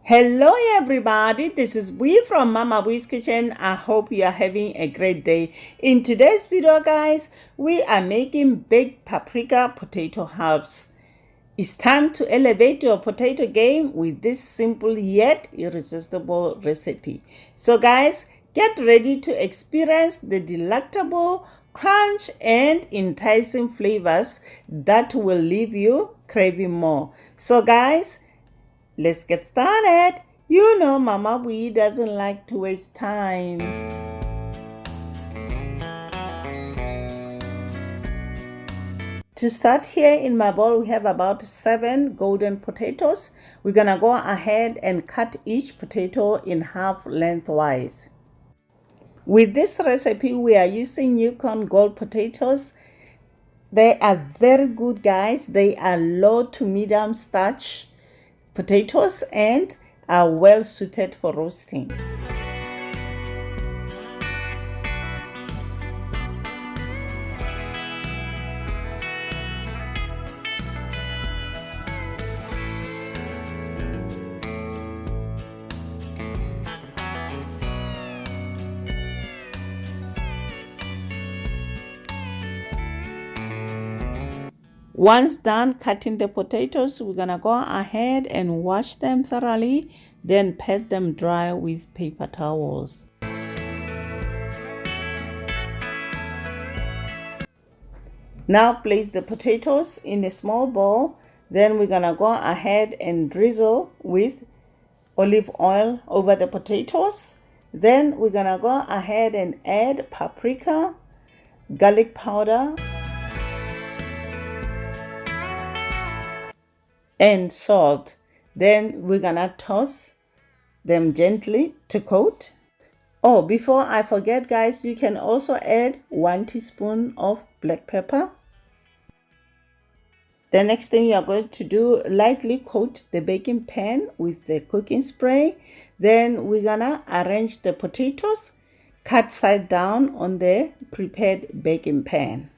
Hello everybody, this is Bui from Mama Bui's Kitchen. I hope you are having a great day. In today's video guys, we are making baked paprika potato halves. It's time to elevate your potato game with this simple yet irresistible recipe. So guys, get ready to experience the delectable crunch and enticing flavors that will leave you craving more. So guys, let's get started. You know Mama Bui doesn't like to waste time. To start, here in my bowl we have about 7 golden potatoes. We're gonna go ahead and cut each potato in half lengthwise. With this recipe we are using Yukon Gold potatoes. They are very good guys. They are low to medium starch potatoes and are well suited for roasting. Once done cutting the potatoes, we're gonna go ahead and wash them thoroughly, then pat them dry with paper towels. Now place the potatoes in a small bowl, then we're gonna go ahead and drizzle with olive oil over the potatoes. Then we're gonna go ahead and add paprika, garlic powder, and salt. Then we're gonna toss them gently to coat. Oh, before I forget guys, you can also add 1 teaspoon of black pepper. The next thing you are going to do, lightly coat the baking pan with the cooking spray. Then we're gonna arrange the potatoes cut side down on the prepared baking pan.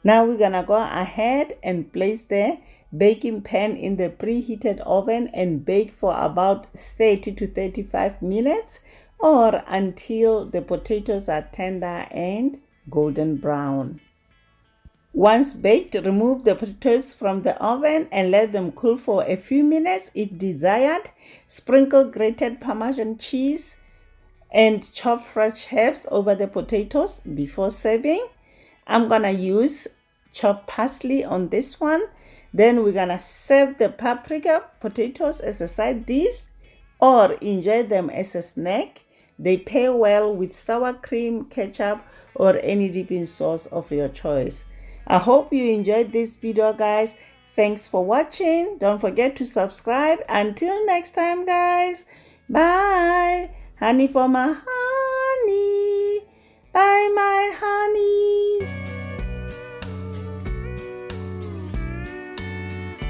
Now we're gonna go ahead and place the baking pan in the preheated oven and bake for about 30 to 35 minutes or until the potatoes are tender and golden brown. Once baked, remove the potatoes from the oven and let them cool for a few minutes if desired. Sprinkle grated Parmesan cheese and chop fresh herbs over the potatoes before serving. I'm gonna use chopped parsley on this one. Then we're gonna serve the paprika potatoes as a side dish or enjoy them as a snack. They pair well with sour cream, ketchup, or any dipping sauce of your choice. I hope you enjoyed this video guys. Thanks for watching. Don't forget to subscribe. Until next time guys. Bye. Honey for my honey. Bye my